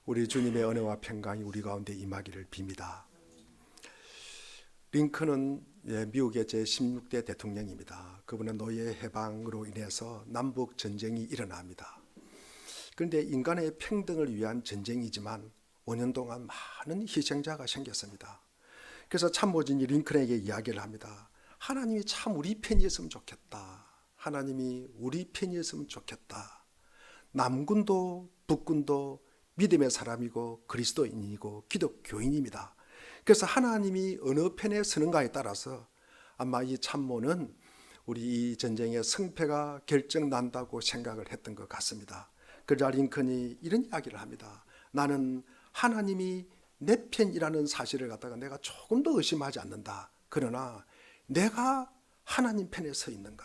우리 주님의 은혜와 평강이 우리 가운데 임하기를 빕니다. 링컨은 미국의 제16대 대통령입니다. 그분은 노예 해방으로 인해서 남북 전쟁이 일어납니다. 그런데 인간의 평등을 위한 전쟁이지만 5년 동안 많은 희생자가 생겼습니다. 그래서 참모진이 링컨에게 이야기를 합니다. 하나님이 참 우리 편이었으면 좋겠다. 하나님이 우리 편이었으면 좋겠다. 남군도 북군도 믿음의 사람이고 그리스도인이고 기독교인입니다. 그래서 하나님이 어느 편에 서는가에 따라서 아마 이 참모는 우리 이 전쟁의 승패가 결정난다고 생각을 했던 것 같습니다. 그러자 링컨이 이런 이야기를 합니다. 나는 하나님이 내 편이라는 사실을 갖다가 내가 조금 더 의심하지 않는다. 그러나 내가 하나님 편에 서 있는가?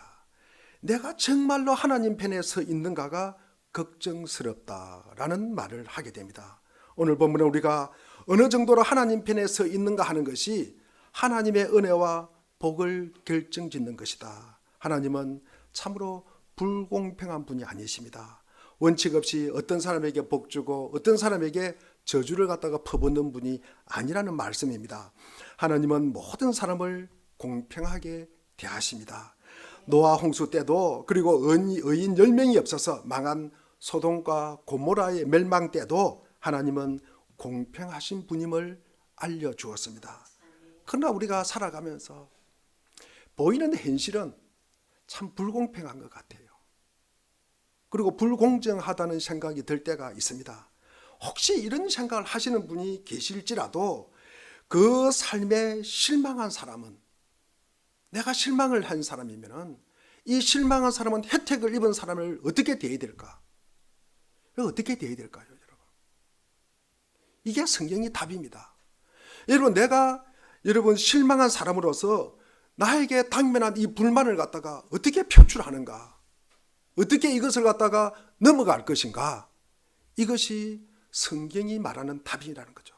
내가 정말로 하나님 편에 서 있는가가 걱정스럽다라는 말을 하게 됩니다. 오늘 본문에 우리가 어느 정도로 하나님 편에 서 있는가 하는 것이 하나님의 은혜와 복을 결정짓는 것이다. 하나님은 참으로 불공평한 분이 아니십니다. 원칙 없이 어떤 사람에게 복 주고 어떤 사람에게 저주를 갖다가 퍼붓는 분이 아니라는 말씀입니다. 하나님은 모든 사람을 공평하게 대하십니다. 노아 홍수 때도 그리고 의인 10명이 없어서 망한 소돔과 고모라의 멸망 때도 하나님은 공평하신 분임을 알려주었습니다. 그러나 우리가 살아가면서 보이는 현실은 참 불공평한 것 같아요. 그리고 불공정하다는 생각이 들 때가 있습니다. 혹시 이런 생각을 하시는 분이 계실지라도 그 삶에 실망한 사람은, 내가 실망을 한 사람이면 이 실망한 사람은 혜택을 입은 사람을 어떻게 대해야 될까? 어떻게 대해야 될까요, 여러분? 이게 성경의 답입니다. 여러분 실망한 사람으로서 나에게 당면한 이 불만을 갖다가 어떻게 표출하는가? 어떻게 이것을 갖다가 넘어갈 것인가? 이것이 성경이 말하는 답이라는 거죠.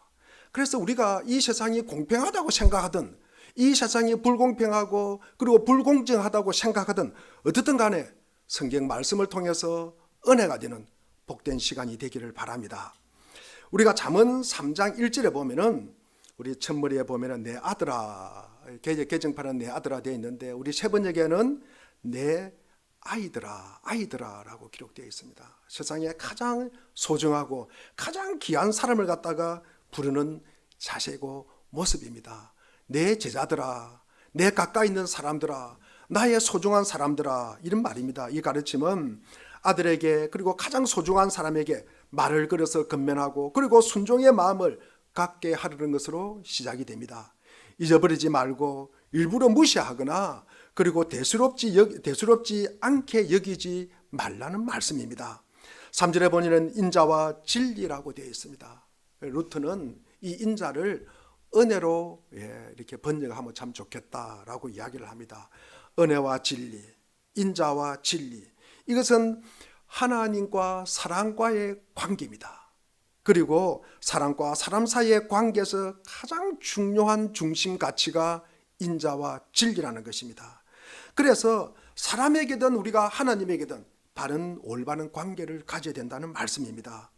그래서 우리가 이 세상이 공평하다고 생각하든 이 세상이 불공평하고 그리고 불공정하다고 생각하든 어떻든 간에 성경 말씀을 통해서 은혜가 되는 복된 시간이 되기를 바랍니다. 우리가 잠언 3장 1절에 보면은 우리 첫머리에 보면은 내 아들아, 개정판은 내 아들아 되어 있는데 우리 세 번역에는 내 아이들아라고 기록되어 있습니다. 세상에 가장 소중하고 가장 귀한 사람을 갖다가 부르는 자세고 모습입니다. 내 제자들아, 내 가까이 있는 사람들아, 나의 소중한 사람들아, 이런 말입니다. 이 가르침은 아들에게 그리고 가장 소중한 사람에게 말을 걸어서 건면하고 그리고 순종의 마음을 갖게 하려는 것으로 시작이 됩니다. 잊어버리지 말고 일부러 무시하거나 그리고 대수롭지 않게 여기지 말라는 말씀입니다. 3절에 보니는 인자와 진리라고 되어 있습니다. 루트는 이 인자를 은혜로 이렇게 번역하면 참 좋겠다라고 이야기를 합니다. 은혜와 진리, 인자와 진리, 이것은 하나님과 사람과의 관계입니다. 그리고 사람과 사람 사이의 관계에서 가장 중요한 중심 가치가 인자와 진리라는 것입니다. 그래서 사람에게든 우리가 하나님에게든 바른 올바른 관계를 가져야 된다는 말씀입니다.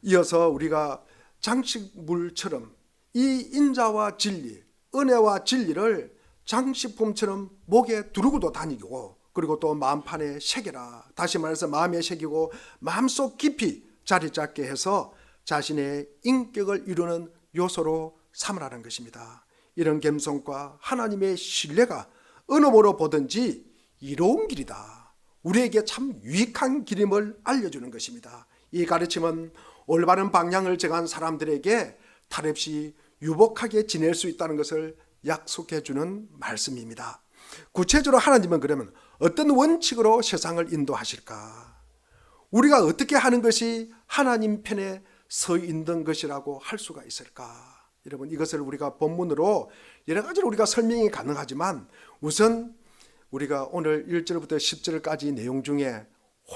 이어서 우리가 장식물처럼 이 인자와 진리, 은혜와 진리를 장식품처럼 목에 두르고도 다니고 그리고 또 마음판에 새겨라. 다시 말해서 마음에 새기고 마음속 깊이 자리 잡게 해서 자신의 인격을 이루는 요소로 삼으라는 것입니다. 이런 겸손과 하나님의 신뢰가 어느 모로 보든지 이로운 길이다. 우리에게 참 유익한 길임을 알려주는 것입니다. 이 가르침은 올바른 방향을 정한 사람들에게 탈없이 유복하게 지낼 수 있다는 것을 약속해 주는 말씀입니다. 구체적으로 하나님은 그러면 어떤 원칙으로 세상을 인도하실까? 우리가 어떻게 하는 것이 하나님 편에 서 있는 것이라고 할 수가 있을까? 여러분, 이것을 우리가 본문으로 여러 가지로 우리가 설명이 가능하지만 우선 우리가 오늘 1절부터 10절까지 내용 중에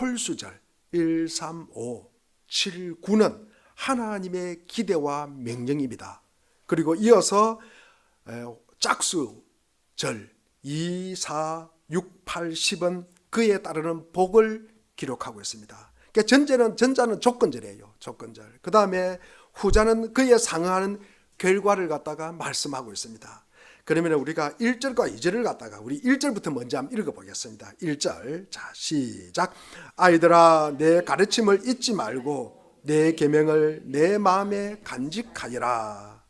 홀수절 1, 3, 5, 7, 9는 하나님의 기대와 명령입니다. 그리고 이어서 짝수절 2, 4, 6, 8, 10은 그에 따르는 복을 기록하고 있습니다. 그러니까 전자는 조건절이에요. 조건절. 그 다음에 후자는 그에 상응하는 결과를 갖다가 말씀하고 있습니다. 그러면 우리가 1절과 2절을 갖다가 우리 1절부터 먼저 한번 읽어보겠습니다. 1절. 자, 시작. 아이들아, 내 가르침을 잊지 말고 내 계명을 내 마음에 간직하여라.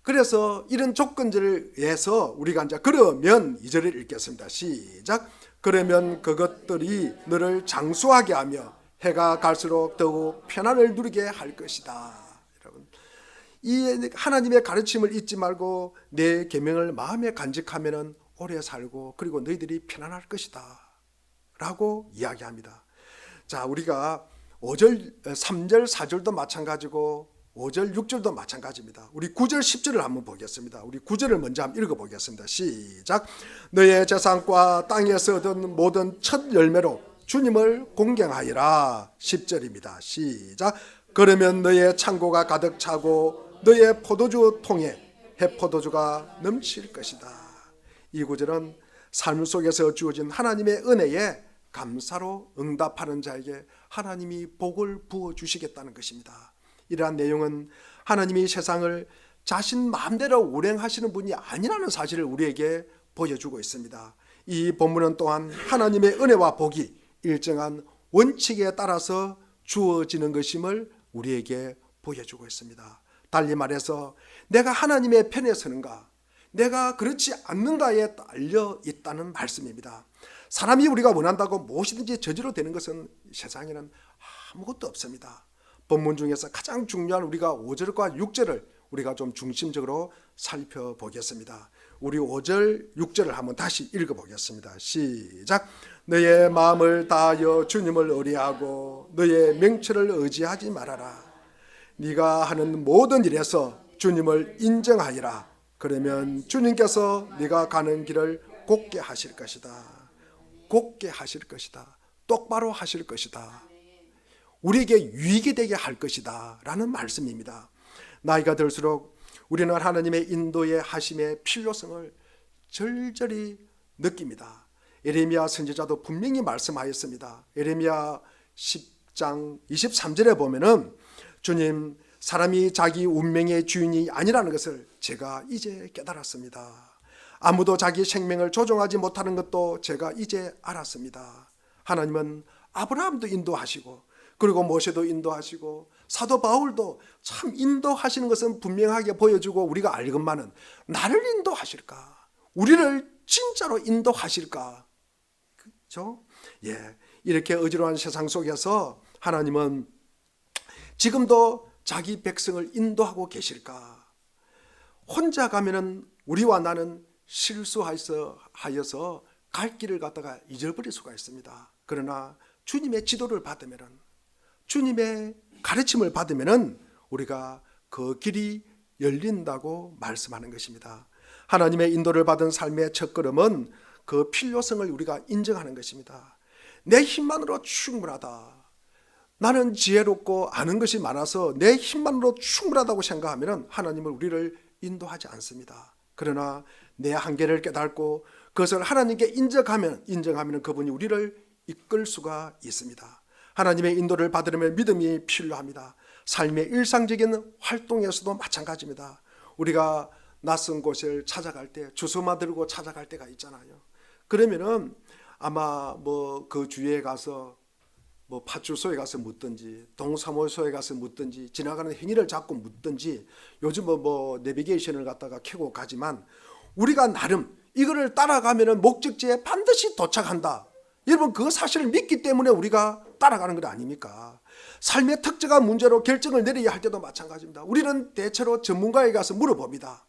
그래서 이런 조건들을 위해서 우리가 이제 그러면 2절을 읽겠습니다. 시작. 그러면 그것들이 너를 장수하게 하며 해가 갈수록 더욱 편안을 누리게 할 것이다. 여러분, 이 하나님의 가르침을 잊지 말고 내 계명을 마음에 간직하면 오래 살고 그리고 너희들이 편안할 것이다 라고 이야기합니다. 자, 우리가 5절, 3절, 4절도 마찬가지고 5절, 6절도 마찬가지입니다. 우리 9절, 10절을 한번 보겠습니다. 우리 9절을 먼저 한번 읽어보겠습니다. 시작. 너의 재산과 땅에서 얻은 모든 첫 열매로 주님을 공경하여라. 10절입니다. 시작. 그러면 너의 창고가 가득 차고 너의 포도주 통에 해포도주가 넘칠 것이다. 이 구절은 삶 속에서 주어진 하나님의 은혜에 감사로 응답하는 자에게 하나님이 복을 부어주시겠다는 것입니다. 이러한 내용은 하나님이 세상을 자신 마음대로 운행하시는 분이 아니라는 사실을 우리에게 보여주고 있습니다. 이 본문은 또한 하나님의 은혜와 복이 일정한 원칙에 따라서 주어지는 것임을 우리에게 보여주고 있습니다. 달리 말해서 내가 하나님의 편에 서는가, 내가 그렇지 않는가에 달려 있다는 말씀입니다. 사람이 우리가 원한다고 무엇이든지 저지로 되는 것은 세상에는 아무것도 없습니다. 본문 중에서 가장 중요한 우리가 5절과 6절을 우리가 좀 중심적으로 살펴보겠습니다. 우리 5절, 6절을 한번 다시 읽어보겠습니다. 시작. 너의 마음을 다하여 주님을 의뢰하고 너의 명철을 의지하지 말아라. 네가 하는 모든 일에서 주님을 인정하리라. 그러면 주님께서 네가 가는 길을 곧게 하실 것이다. 곧게 하실 것이다. 똑바로 하실 것이다. 우리에게 유익이 되게 할 것이다 라는 말씀입니다. 나이가 들수록 우리는 하나님의 인도의 하심의 필요성을 절절히 느낍니다. 예레미야 선지자도 분명히 말씀하였습니다. 예레미야 10장 23절에 보면은 주님, 사람이 자기 운명의 주인이 아니라는 것을 제가 이제 깨달았습니다. 아무도 자기 생명을 조종하지 못하는 것도 제가 이제 알았습니다. 하나님은 아브라함도 인도하시고 그리고 모세도 인도하시고 사도 바울도 참 인도하시는 것은 분명하게 보여주고 우리가 알건만은 나를 인도하실까? 우리를 진짜로 인도하실까? 그렇죠? 예, 이렇게 어지러운 세상 속에서 하나님은 지금도 자기 백성을 인도하고 계실까? 혼자 가면은 우리와 나는 실수하여서 갈 길을 갖다가 잊어버릴 수가 있습니다. 그러나 주님의 지도를 받으면은, 주님의 가르침을 받으면은 우리가 그 길이 열린다고 말씀하는 것입니다. 하나님의 인도를 받은 삶의 첫걸음은 그 필요성을 우리가 인정하는 것입니다. 내 힘만으로 충분하다. 나는 지혜롭고 아는 것이 많아서 내 힘만으로 충분하다고 생각하면 하나님은 우리를 인도하지 않습니다. 그러나 내 한계를 깨닫고 그것을 하나님께 인정하면 그분이 우리를 이끌 수가 있습니다. 하나님의 인도를 받으려면 믿음이 필요합니다. 삶의 일상적인 활동에서도 마찬가지입니다. 우리가 낯선 곳을 찾아갈 때 주소만 들고 찾아갈 때가 있잖아요. 그러면은 아마 뭐 그 주위에 가서 뭐 파출소에 가서 묻든지 동사무소에 가서 묻든지 지나가는 행인을 잡고 묻든지 요즘 뭐 내비게이션을 갖다가 켜고 가지만 우리가 나름 이거를 따라가면은 목적지에 반드시 도착한다. 여러분 그 사실을 믿기 때문에 우리가 따라가는 것 아닙니까? 삶의 특정한 문제로 결정을 내려야 할 때도 마찬가지입니다. 우리는 대체로 전문가에 가서 물어봅니다.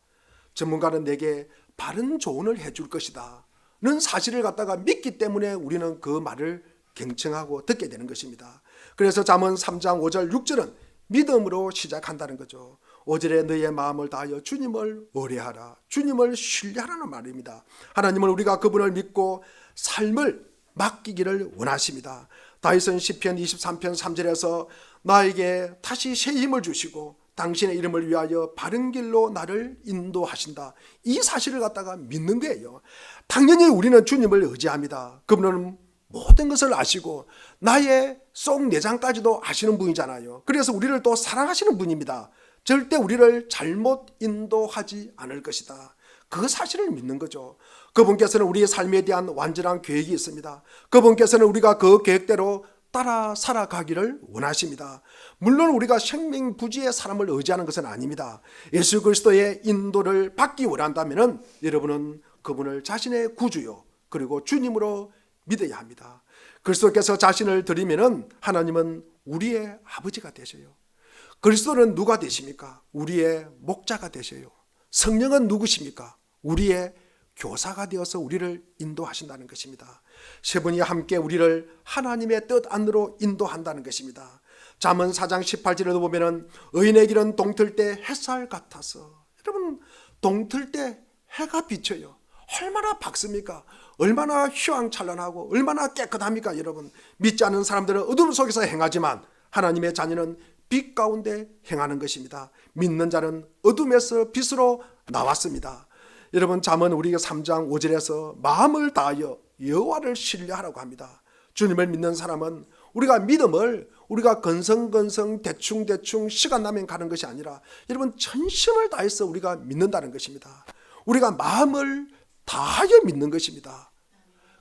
전문가는 내게 바른 조언을 해줄 것이다 는 사실을 갖다가 믿기 때문에 우리는 그 말을 경청하고 듣게 되는 것입니다. 그래서 잠언 3장 5절 6절은 믿음으로 시작한다는 거죠. 5절에 너의 마음을 다하여 주님을 의뢰하라. 주님을 신뢰하라는 말입니다. 하나님은 우리가 그분을 믿고 삶을 맡기기를 원하십니다. 다윗은 시편 23편 3절에서 나에게 다시 새 힘을 주시고 당신의 이름을 위하여 바른 길로 나를 인도하신다. 이 사실을 갖다가 믿는 거예요. 당연히 우리는 주님을 의지합니다. 그분은 모든 것을 아시고 나의 속 내장까지도 아시는 분이잖아요. 그래서 우리를 또 사랑하시는 분입니다. 절대 우리를 잘못 인도하지 않을 것이다. 그 사실을 믿는 거죠. 그분께서는 우리의 삶에 대한 완전한 계획이 있습니다. 그분께서는 우리가 그 계획대로 따라 살아가기를 원하십니다. 물론 우리가 생명부지의 사람을 의지하는 것은 아닙니다. 예수 그리스도의 인도를 받기 원한다면 여러분은 그분을 자신의 구주요 그리고 주님으로 믿어야 합니다. 그리스도께서 자신을 드리면 하나님은 우리의 아버지가 되셔요. 그리스도는 누가 되십니까? 우리의 목자가 되셔요. 성령은 누구십니까? 우리의 교사가 되어서 우리를 인도하신다는 것입니다. 세 분이 함께 우리를 하나님의 뜻 안으로 인도한다는 것입니다. 잠언 4장 18절에도 보면은 의인의 길은 동틀 때 햇살 같아서, 여러분 동틀 때 해가 비쳐요. 얼마나 밝습니까? 얼마나 휘황찬란하고 얼마나 깨끗합니까? 여러분 믿지 않는 사람들은 어둠 속에서 행하지만 하나님의 자녀는 빛 가운데 행하는 것입니다. 믿는 자는 어둠에서 빛으로 나왔습니다. 여러분 잠언 우리가 3장 5절에서 마음을 다하여 여호와를 신뢰하라고 합니다. 주님을 믿는 사람은 우리가 믿음을 우리가 건성건성 대충대충 시간 나면 가는 것이 아니라 여러분 전심을 다해서 우리가 믿는다는 것입니다. 우리가 마음을 다하여 믿는 것입니다.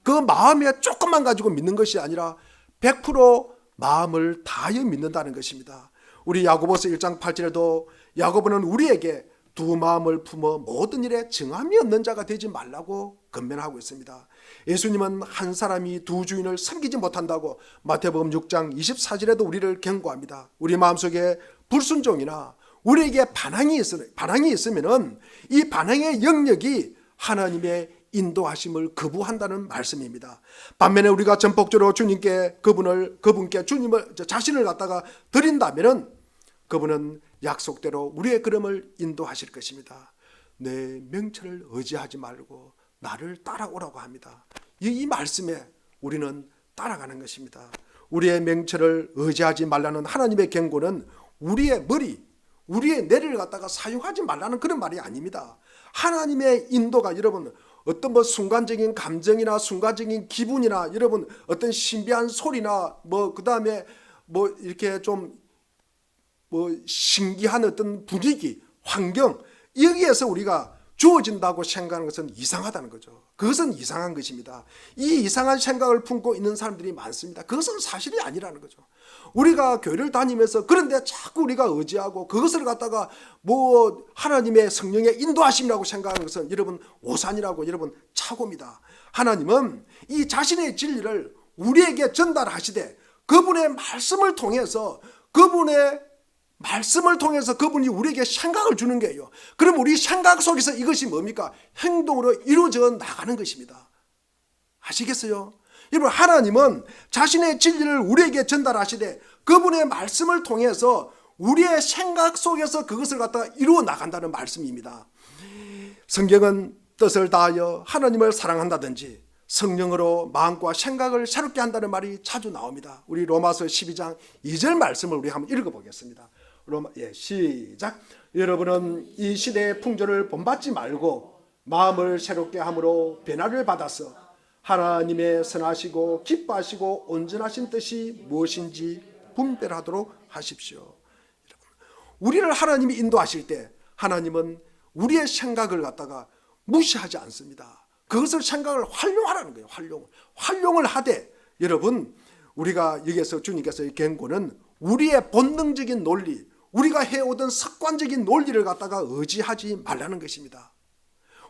그 마음에 조금만 가지고 믿는 것이 아니라 100% 마음을 다하여 믿는다는 것입니다. 우리 야고보서 1장 8절에도 야고보는 우리에게 두 마음을 품어 모든 일에 정함이 없는 자가 되지 말라고 권면하고 있습니다. 예수님은 한 사람이 두 주인을 섬기지 못한다고 마태복음 6장 24절에도 우리를 경고합니다. 우리 마음속에 불순종이나 우리에게 반항이 있으면 이 반항의 영역이 하나님의 인도하심을 거부한다는 말씀입니다. 반면에 우리가 전폭적으로 그분께 주님을 자신을 갖다가 드린다면은 그분은 약속대로 우리의 걸음을 인도하실 것입니다. 내 명철을 의지하지 말고 나를 따라오라고 합니다. 이 말씀에 우리는 따라가는 것입니다. 우리의 명철을 의지하지 말라는 하나님의 경고는 우리의 머리, 우리의 뇌를 갖다가 사용하지 말라는 그런 말이 아닙니다. 하나님의 인도가 여러분 어떤 순간적인 감정이나 순간적인 기분이나 여러분 어떤 신비한 소리나 그 다음에 이렇게 좀 신기한 어떤 분위기, 환경 여기에서 우리가 주어진다고 생각하는 것은 이상하다는 거죠. 그것은 이상한 것입니다. 이 이상한 생각을 품고 있는 사람들이 많습니다. 그것은 사실이 아니라는 거죠. 우리가 교회를 다니면서 그런데 자꾸 우리가 의지하고 그것을 갖다가 하나님의 성령의 인도하심이라고 생각하는 것은 여러분 오산이라고 여러분 착오입니다. 하나님은 이 자신의 진리를 우리에게 전달하시되 그분의 말씀을 통해서 그분이 우리에게 생각을 주는 거예요. 그럼 우리 생각 속에서 이것이 뭡니까? 행동으로 이루어져 나가는 것입니다. 아시겠어요? 여러분 하나님은 자신의 진리를 우리에게 전달하시되 그분의 말씀을 통해서 우리의 생각 속에서 그것을 갖다가 이루어 나간다는 말씀입니다. 성경은 뜻을 다하여 하나님을 사랑한다든지 성령으로 마음과 생각을 새롭게 한다는 말이 자주 나옵니다. 우리 로마서 12장 2절 말씀을 우리 한번 읽어보겠습니다. 시작. 여러분은 이 시대의 풍조를 본받지 말고 마음을 새롭게 함으로 변화를 받아서 하나님의 선하시고 기뻐하시고 온전하신 뜻이 무엇인지 분별하도록 하십시오. 우리를 하나님이 인도하실 때 하나님은 우리의 생각을 갖다가 무시하지 않습니다. 그것을 생각을 활용하라는 거예요. 활용을 하되 여러분 우리가 여기에서 주님께서의 경고는 우리의 본능적인 논리, 우리가 해오던 습관적인 논리를 갖다가 의지하지 말라는 것입니다.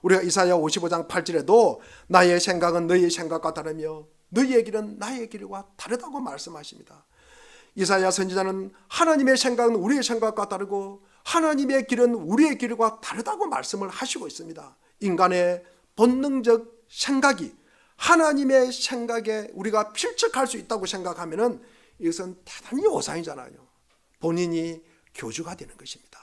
우리가 이사야 55장 8절에도 나의 생각은 너희의 생각과 다르며 너희의 길은 나의 길과 다르다고 말씀하십니다. 이사야 선지자는 하나님의 생각은 우리의 생각과 다르고 하나님의 길은 우리의 길과 다르다고 말씀을 하시고 있습니다. 인간의 본능적 생각이 하나님의 생각에 우리가 필적할 수 있다고 생각하면은 이것은 대단히 오산이잖아요. 본인이 교주가 되는 것입니다.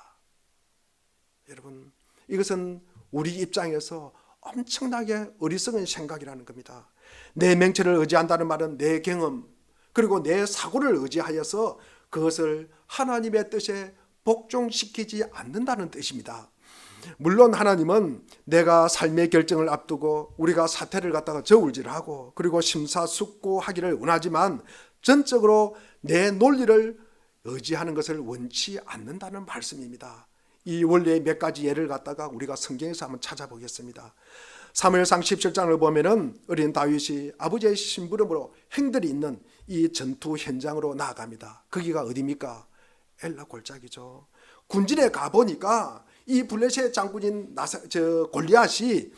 여러분 이것은 우리 입장에서 엄청나게 어리석은 생각이라는 겁니다. 내 명철을 의지한다는 말은 내 경험 그리고 내 사고를 의지하여서 그것을 하나님의 뜻에 복종시키지 않는다는 뜻입니다. 물론 하나님은 내가 삶의 결정을 앞두고 우리가 사태를 갖다가 저울질하고 그리고 심사숙고하기를 원하지만 전적으로 내 논리를 의지하는 것을 원치 않는다는 말씀입니다. 이 원리의 몇 가지 예를 갖다가 우리가 성경에서 한번 찾아보겠습니다. 사무엘상 17장을 보면은 어린 다윗이 아버지의 심부름으로 행들이 있는 이 전투 현장으로 나아갑니다. 거기가 어디입니까? 엘라 골짜기죠. 군진에 가보니까 이 블레셋 장군인 골리앗이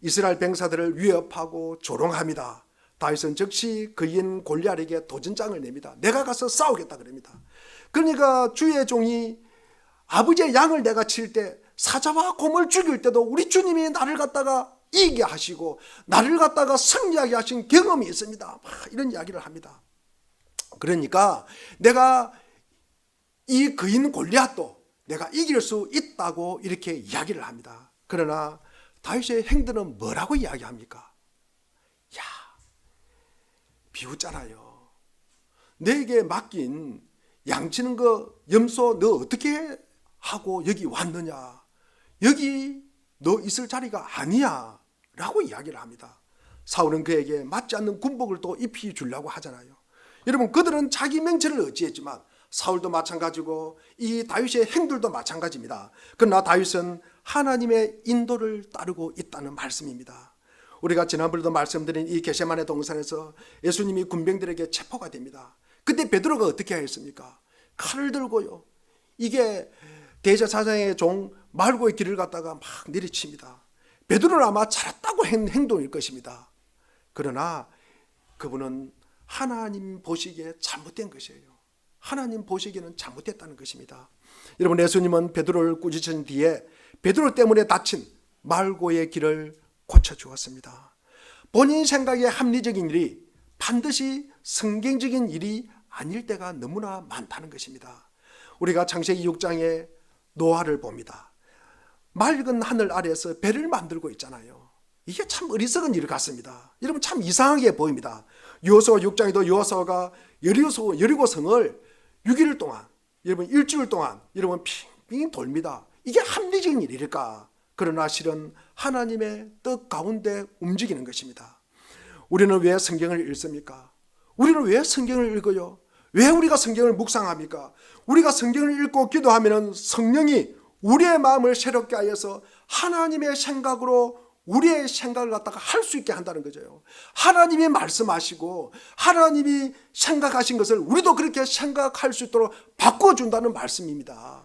이스라엘 병사들을 위협하고 조롱합니다. 다윗은 즉시 그인 골리앗에게 도전장을 냅니다. 내가 가서 싸우겠다 그럽니다. 그러니까 주의 종이 아버지의 양을 내가 칠 때 사자와 곰을 죽일 때도 우리 주님이 나를 갖다가 이기게 하시고 나를 갖다가 승리하게 하신 경험이 있습니다. 이런 이야기를 합니다. 그러니까 내가 이 그인 골리앗도 내가 이길 수 있다고 이렇게 이야기를 합니다. 그러나 다윗의 행동은 뭐라고 이야기합니까? 야, 비웃잖아요. 내게 맡긴 양치는 거 염소 너 어떻게 하고 여기 왔느냐? 여기 너 있을 자리가 아니야 라고 이야기를 합니다. 사울은 그에게 맞지 않는 군복을 또 입히 주려고 하잖아요. 여러분, 그들은 자기 명체를 의지했지만 사울도 마찬가지고 이 다윗의 행들도 마찬가지입니다. 그러나 다윗은 하나님의 인도를 따르고 있다는 말씀입니다. 우리가 지난번에도 말씀드린 이 게세마네 동산에서 예수님이 군병들에게 체포가 됩니다. 그때 베드로가 어떻게 했습니까? 칼을 들고요. 이게 대제사장의 종 말고의 길을 갖다가 막 내리칩니다. 베드로는 아마 잘했다고 한 행동일 것입니다. 그러나 그분은 하나님 보시기에 잘못된 것이에요. 하나님 보시기에는 잘못됐다는 것입니다. 여러분, 예수님은 베드로를 꾸짖으신 뒤에 베드로 때문에 다친 말고의 길을 고쳐주었습니다. 본인 생각에 합리적인 일이 반드시 성경적인 일이 아닐 때가 너무나 많다는 것입니다. 우리가 창세기 6장에 노아를 봅니다. 맑은 하늘 아래에서 배를 만들고 있잖아요. 이게 참 어리석은 일 같습니다. 여러분, 참 이상하게 보입니다. 여호수아 6장에도 여호수아가 여리고성을 6일 동안, 여러분 일주일 동안 여러분 빙빙 돌립니다. 이게 합리적인 일일까? 그러나 실은 하나님의 뜻 가운데 움직이는 것입니다. 우리는 왜 성경을 읽습니까? 우리는 왜 성경을 읽어요? 왜 우리가 성경을 묵상합니까? 우리가 성경을 읽고 기도하면 성령이 우리의 마음을 새롭게 하여서 하나님의 생각으로 우리의 생각을 갖다가 할 수 있게 한다는 거죠. 하나님이 말씀하시고 하나님이 생각하신 것을 우리도 그렇게 생각할 수 있도록 바꿔준다는 말씀입니다.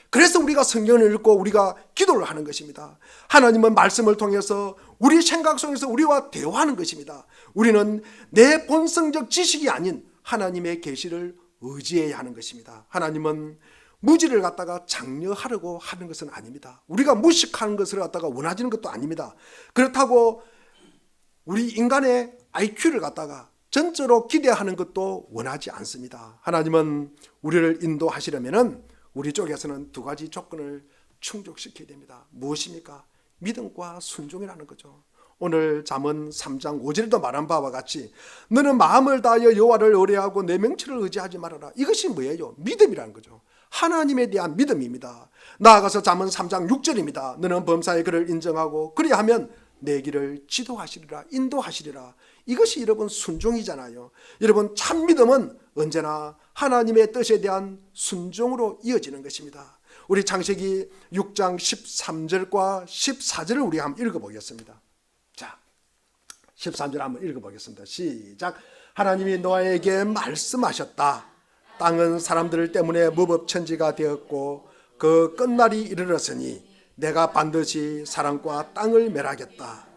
그래서 우리가 성경을 읽고 우리가 기도를 하는 것입니다. 하나님은 말씀을 통해서 우리 생각 속에서 우리와 대화하는 것입니다. 우리는 내 본성적 지식이 아닌 하나님의 계시를 의지해야 하는 것입니다. 하나님은 무지를 갖다가 장려하려고 하는 것은 아닙니다. 우리가 무식하는 것을 갖다가 원하지는 것도 아닙니다. 그렇다고 우리 인간의 IQ를 갖다가 전적으로 기대하는 것도 원하지 않습니다. 하나님은 우리를 인도하시려면 우리 쪽에서는 두 가지 조건을 충족시켜야 됩니다. 무엇입니까? 믿음과 순종이라는 거죠. 오늘 잠언 3장 5절에도 말한 바와 같이 너는 마음을 다하여 여호와를 의뢰하고 내 명철을 의지하지 말아라. 이것이 뭐예요? 믿음이라는 거죠. 하나님에 대한 믿음입니다. 나아가서 잠언 3장 6절입니다. 너는 범사의 그를 인정하고 그리하면 내 길을 지도하시리라, 인도하시리라. 이것이 여러분 순종이잖아요. 여러분, 참 믿음은 언제나 하나님의 뜻에 대한 순종으로 이어지는 것입니다. 우리 창세기 6장 13절과 14절을 우리 한번 읽어보겠습니다. 자, 13절 한번 읽어보겠습니다. 시작. 하나님이 노아에게 말씀하셨다. 땅은 사람들 때문에 무법천지가 되었고 그 끝날이 이르렀으니 내가 반드시 사람과 땅을 멸하겠다.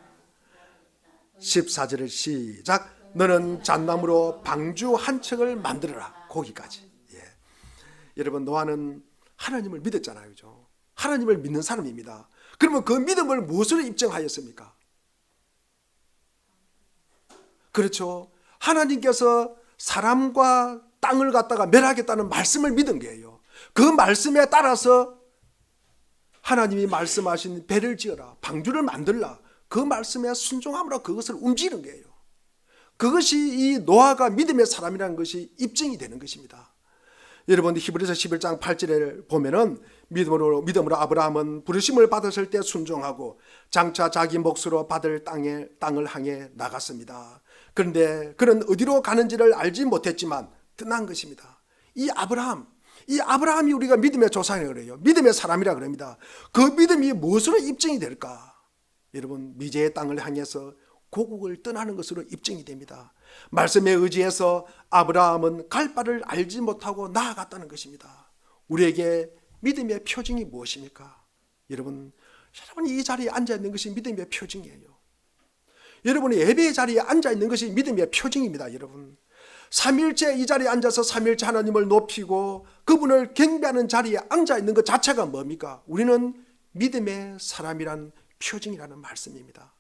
14절을 시작. 너는 잣나무로 방주 한 척을 만들어라. 거기까지. 예. 여러분, 노아는 하나님을 믿었잖아요. 그죠? 하나님을 믿는 사람입니다. 그러면 그 믿음을 무엇으로 입증하였습니까? 그렇죠. 하나님께서 사람과 땅을 갖다가 멸하겠다는 말씀을 믿은 거예요. 그 말씀에 따라서 하나님이 말씀하신 배를 지어라, 방주를 만들라, 그 말씀에 순종함으로 그것을 움직이는 거예요. 그것이 이 노아가 믿음의 사람이라는 것이 입증이 되는 것입니다. 여러분 히브리서 11장 8절을 보면은 믿음으로 아브라함은 부르심을 받았을 때 순종하고 장차 자기 몫으로 받을 땅을 향해 나갔습니다. 그런데 그는 어디로 가는지를 알지 못했지만 떠난 것입니다. 이 아브라함이 우리가 믿음의 조상이라고 그래요. 믿음의 사람이라 그럽니다. 그 믿음이 무엇으로 입증이 될까? 여러분 미제의 땅을 향해서 고국을 떠나는 것으로 입증이 됩니다. 말씀에 의지해서 아브라함은 갈 바를 알지 못하고 나아갔다는 것입니다. 우리에게 믿음의 표징이 무엇입니까? 여러분이 이 자리에 앉아있는 것이 믿음의 표징이에요. 여러분이 예배의 자리에 앉아있는 것이 믿음의 표징입니다. 여러분 삼일째 이 자리에 앉아서 삼일째 하나님을 높이고 그분을 경배하는 자리에 앉아있는 것 자체가 뭡니까? 우리는 믿음의 사람이란 표징이라는 말씀입니다.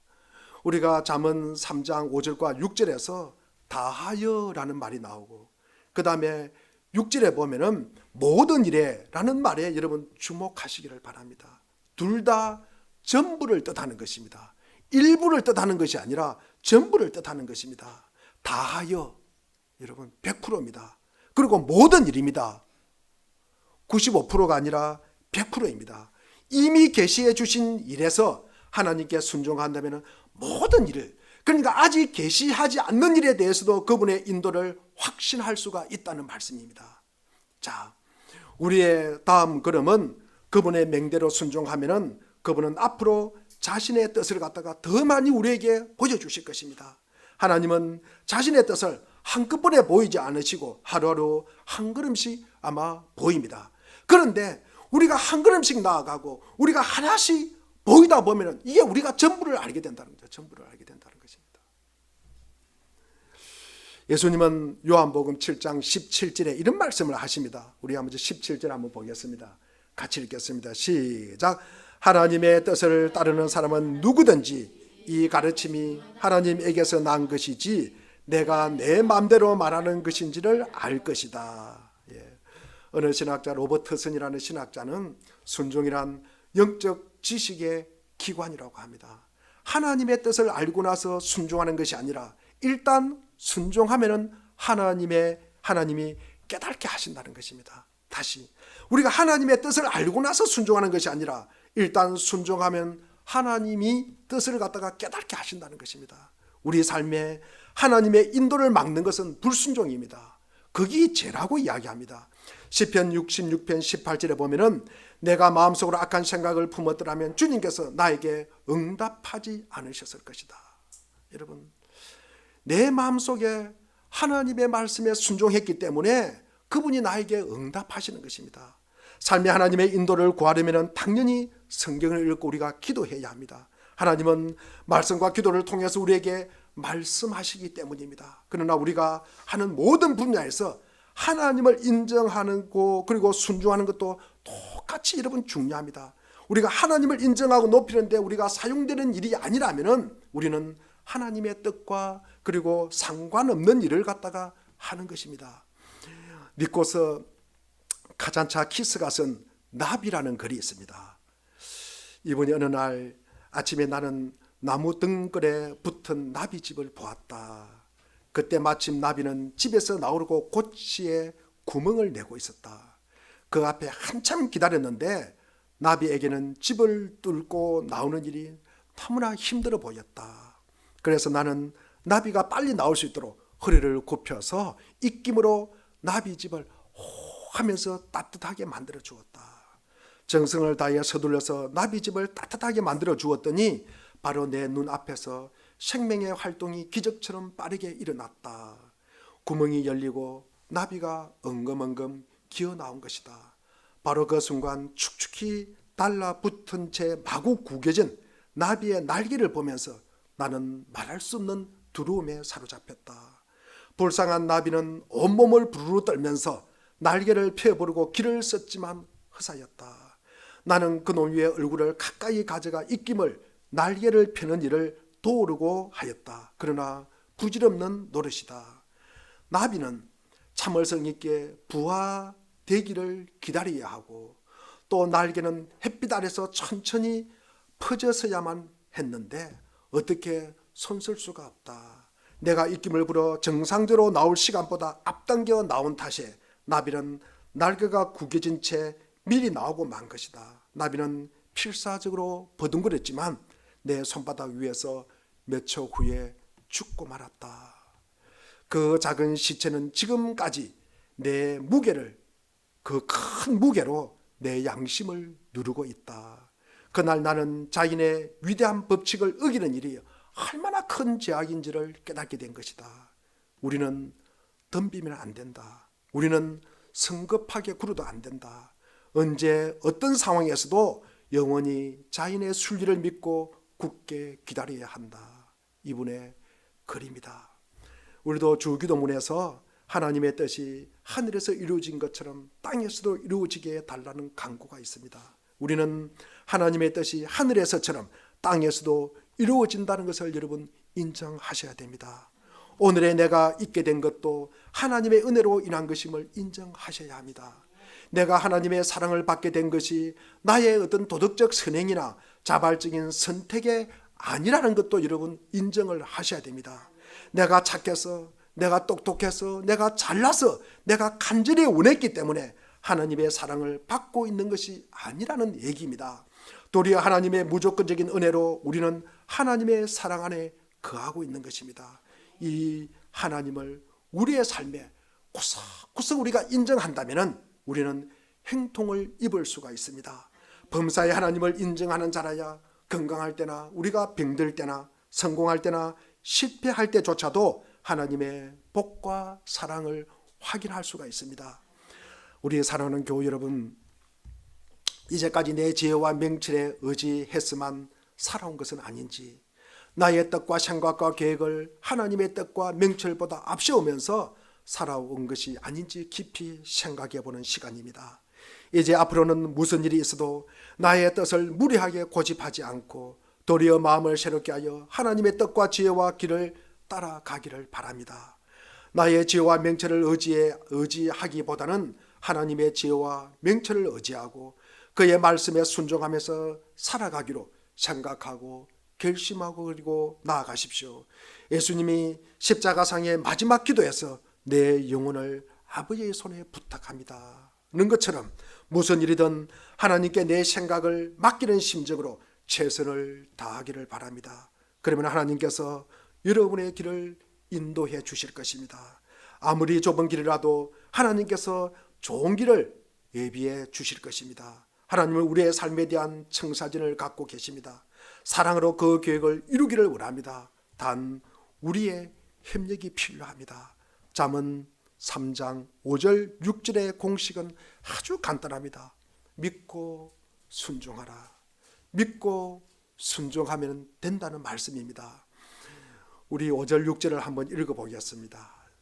우리가 잠언 3장 5절과 6절에서 다하여라는 말이 나오고 그 다음에 6절에 보면은 모든 일에 라는 말에 여러분 주목하시기를 바랍니다. 둘 다 전부를 뜻하는 것입니다. 일부를 뜻하는 것이 아니라 전부를 뜻하는 것입니다. 다하여 여러분 100%입니다. 그리고 모든 일입니다. 95%가 아니라 100%입니다. 이미 계시해 주신 일에서 하나님께 순종한다면 모든 일을, 그러니까 아직 계시하지 않는 일에 대해서도 그분의 인도를 확신할 수가 있다는 말씀입니다. 자, 우리의 다음 걸음은 그분의 명대로 순종하면은 그분은 앞으로 자신의 뜻을 갖다가 더 많이 우리에게 보여주실 것입니다. 하나님은 자신의 뜻을 한꺼번에 보이지 않으시고 하루하루 한 걸음씩 아마 보입니다. 그런데 우리가 한 걸음씩 나아가고 우리가 하나씩 보이다 보면 이게 우리가 전부를 알게 된다는 거죠. 전부를 알게 된다는 것입니다. 예수님은 요한복음 7장 17절에 이런 말씀을 하십니다. 우리 한번 17절 한번 보겠습니다. 같이 읽겠습니다. 시작. 하나님의 뜻을 따르는 사람은 누구든지 이 가르침이 하나님에게서 난 것이지 내가 내 마음대로 말하는 것인지를 알 것이다. 예. 어느 신학자 로버트슨이라는 신학자는 순종이란 영적 지식의 기관이라고 합니다. 하나님의 뜻을 알고 나서 순종하는 것이 아니라 일단 순종하면은 하나님이 깨닫게 하신다는 것입니다. 다시 우리가 하나님의 뜻을 알고 나서 순종하는 것이 아니라 일단 순종하면 하나님이 뜻을 갖다가 깨닫게 하신다는 것입니다. 우리 삶에 하나님의 인도를 막는 것은 불순종입니다. 그게 죄라고 이야기합니다. 시편 66편 18절에 보면은 내가 마음속으로 악한 생각을 품었더라면 주님께서 나에게 응답하지 않으셨을 것이다. 여러분, 내 마음속에 하나님의 말씀에 순종했기 때문에 그분이 나에게 응답하시는 것입니다. 삶의 하나님의 인도를 구하려면 당연히 성경을 읽고 우리가 기도해야 합니다. 하나님은 말씀과 기도를 통해서 우리에게 말씀하시기 때문입니다. 그러나 우리가 하는 모든 분야에서 하나님을 인정하는 것 그리고 순종하는 것도 똑같이 여러분 중요합니다. 우리가 하나님을 인정하고 높이는데 우리가 사용되는 일이 아니라면은 우리는 하나님의 뜻과 그리고 상관없는 일을 갖다가 하는 것입니다. 니코스 카잔차키스가 쓴 나비라는 글이 있습니다. 이분이 어느 날 아침에 나는 나무 등굴에 붙은 나비집을 보았다. 그때 마침 나비는 집에서 나오려고 고치에 구멍을 내고 있었다. 그 앞에 한참 기다렸는데 나비에게는 집을 뚫고 나오는 일이 너무나 힘들어 보였다. 그래서 나는 나비가 빨리 나올 수 있도록 허리를 굽혀서 입김으로 나비집을 하면서 따뜻하게 만들어 주었다. 정성을 다해 서둘러서 나비집을 따뜻하게 만들어 주었더니 바로 내 눈앞에서 생명의 활동이 기적처럼 빠르게 일어났다. 구멍이 열리고 나비가 엉금엉금 기어 나온 것이다. 바로 그 순간 축축히 달라붙은 채 마구 구겨진 나비의 날개를 보면서 나는 말할 수 없는 두려움에 사로잡혔다. 불쌍한 나비는 온몸을 부르르 떨면서 날개를 펴부르고 길을 썼지만 허사였다. 나는 그놈 위에 얼굴을 가까이 가져가 입김을 날개를 펴는 일을 도우려고 하였다. 그러나 부질없는 노릇이다. 나비는 참을성 있게 부화되기를 기다려야 하고 또 날개는 햇빛 아래서 천천히 퍼져서야만 했는데 어떻게 손쓸 수가 없다. 내가 입김을 불어 정상대로 나올 시간보다 앞당겨 나온 탓에 나비는 날개가 구겨진 채 미리 나오고 만 것이다. 나비는 필사적으로 버둥거렸지만 내 손바닥 위에서 몇 초 후에 죽고 말았다. 그 작은 시체는 지금까지 내 무게를, 그 큰 무게로 내 양심을 누르고 있다. 그날 나는 자신의 위대한 법칙을 어기는 일이 얼마나 큰 죄악인지를 깨닫게 된 것이다. 우리는 덤비면 안 된다. 우리는 성급하게 굴어도 안 된다. 언제 어떤 상황에서도 영원히 자신의 순리를 믿고 굳게 기다려야 한다. 이분의 글입니다. 우리도 주기도문에서 하나님의 뜻이 하늘에서 이루어진 것처럼 땅에서도 이루어지게 해달라는 간구가 있습니다. 우리는 하나님의 뜻이 하늘에서처럼 땅에서도 이루어진다는 것을 여러분 인정하셔야 됩니다. 오늘의 내가 있게 된 것도 하나님의 은혜로 인한 것임을 인정하셔야 합니다. 내가 하나님의 사랑을 받게 된 것이 나의 어떤 도덕적 선행이나 자발적인 선택이 아니라는 것도 여러분 인정을 하셔야 됩니다. 내가 착해서, 내가 똑똑해서, 내가 잘나서, 내가 간절히 원했기 때문에 하나님의 사랑을 받고 있는 것이 아니라는 얘기입니다. 도리어 하나님의 무조건적인 은혜로 우리는 하나님의 사랑 안에 거하고 있는 것입니다. 이 하나님을 우리의 삶에 구석구석 우리가 인정한다면 우리는 행통을 입을 수가 있습니다. 범사의 하나님을 인정하는 자라야 건강할 때나 우리가 병들 때나 성공할 때나 실패할 때조차도 하나님의 복과 사랑을 확인할 수가 있습니다. 우리 사랑하는 교우 여러분, 이제까지 내 지혜와 명철에 의지했으만 살아온 것은 아닌지, 나의 뜻과 생각과 계획을 하나님의 뜻과 명철보다 앞세우면서 살아온 것이 아닌지 깊이 생각해 보는 시간입니다. 이제 앞으로는 무슨 일이 있어도 나의 뜻을 무리하게 고집하지 않고 도리어 마음을 새롭게 하여 하나님의 뜻과 지혜와 길을 따라가기를 바랍니다. 나의 지혜와 명철을 의지하기보다는 하나님의 지혜와 명철을 의지하고 그의 말씀에 순종하면서 살아가기로 생각하고 결심하고 그리고 나아가십시오. 예수님이 십자가상의 마지막 기도에서 내 영혼을 아버지의 손에 부탁합니다 는 것처럼 무슨 일이든 하나님께 내 생각을 맡기는 심정으로 최선을 다하기를 바랍니다. 그러면 하나님께서 여러분의 길을 인도해 주실 것입니다. 아무리 좁은 길이라도 하나님께서 좋은 길을 예비해 주실 것입니다. 하나님은 우리의 삶에 대한 청사진을 갖고 계십니다. 사랑으로 그 계획을 이루기를 원합니다. 단 우리의 협력이 필요합니다. 잠언 3장 5절 6절의 공식은 아주 간단합니다. 믿고 순종하라. 믿고 순종하면 된다는 말씀입니다. 우리 5절 6절을 한번 읽어보겠습니다.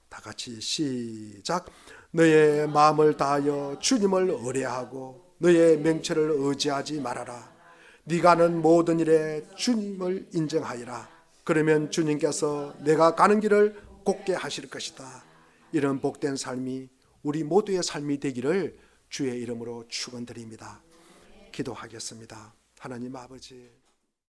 다 같이 시작. 너의 마음을 다하여 주님을 의뢰하고 너의 명철을 의지하지 말아라. 네가 하는 모든 일에 주님을 인정하여라. 그러면 주님께서 내가 가는 길을 곱게 하실 것이다. 이런 복된 삶이 우리 모두의 삶이 되기를 주의 이름으로 축원드립니다. 기도하겠습니다. 하나님 아버지,